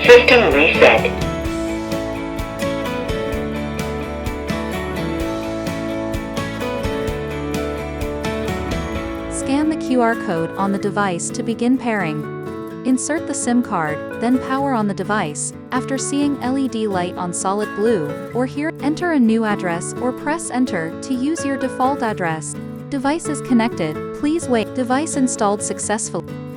System reset. Scan the QR code on the device to begin pairing. Insert the SIM card, then power on the device. After seeing LED light on solid blue, or here, enter a new address or press enter to use your default address. Device is connected, please wait. Device installed successfully.